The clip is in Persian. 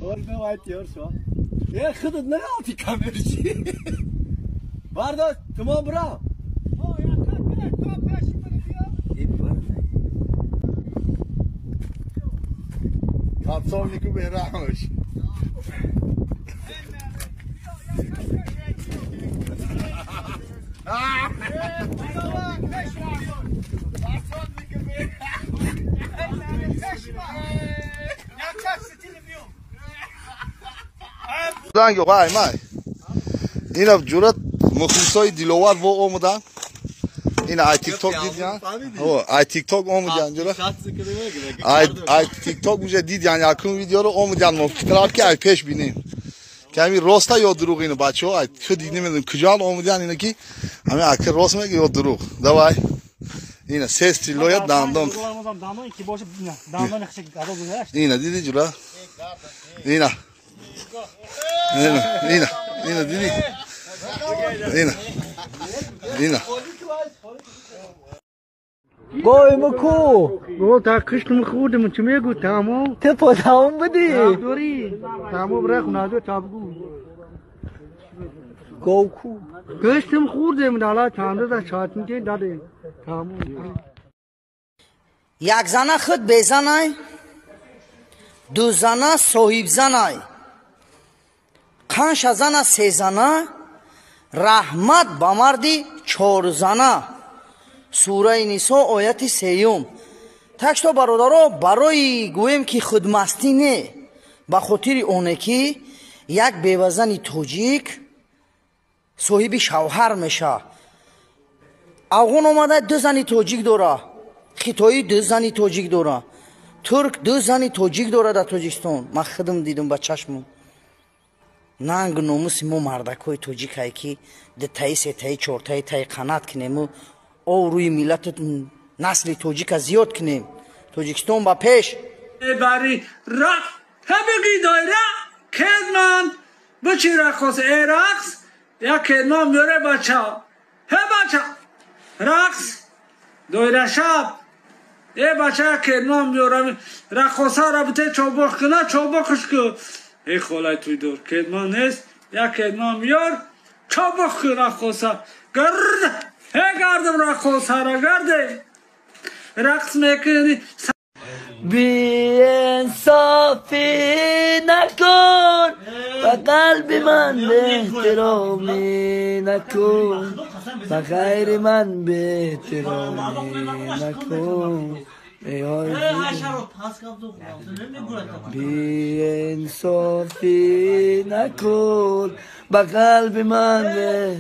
Orada var şu an. Ya خدت ne altı kameracı? Barda tamam bra. Kapsonliku berahmış. Buradan yok ay may. Yine cüret muhlisoy dilovar bu omudan. Yine ay TikTok did ya. O ay TikTok omudan cüret. Ay TikTok müze did yani yakın videoda omudan muhtirar ki ay peş bineyim. Kami rosta yo drug ino bacho ay şu dinlemedim kıcal omudan yine ki ama akır rosme yo drug. Davay. Yine ses tiloya dandon. Yine dedi cüret. Yine. Yine dedi. Yine. Goy mu ku? Go ta kışkım khudum çme gu tamo. Te podam budi. Dori. Tamo bırak nazo çabgu. Go ku. Kışkım khudum dala çandı da çatınca dade. Tamo. یک زنه خود بزنای دو زنه صاحب زنای پنج زنه سه زنه رحمت با مردی چهار زنه سوره نیسا آیت سیوم تکشتا برادرها برای گویم که خودمستی نه به خاطر اونه که یک بیوزن توجیک صاحب شوهر میشه افغان اومده دو زنی توجیک داره خیتایی دو زنی توجیک داره ترک دو زنی توجیک داره در توجیکستان من خودم دیدم با چشمم ننگ ناموس مو مردکای توجیک هایی که ده تایی سه تایی چهار تایی تایی قنات کنیم او روی ملت نسل توجیک زیاد کنیم توجیکستان با پیش باری را طبقی دایره کدمان بچی رقص رقص یا کدمان میاره بچه بچه رقص دایره شب یه بچه کدمان میاره رقصه را بته چوبخ کنه چوبخش که ای خالای توی دور کدمان نیست یا کدمان میار چوبخ که رقصه گرد گردم رقصه را گرده رقص میکنی بی انصافی نکن و قلب من به احترامی نکن و غیر من به احترامی نکن بی انصافی نکن و قلب من به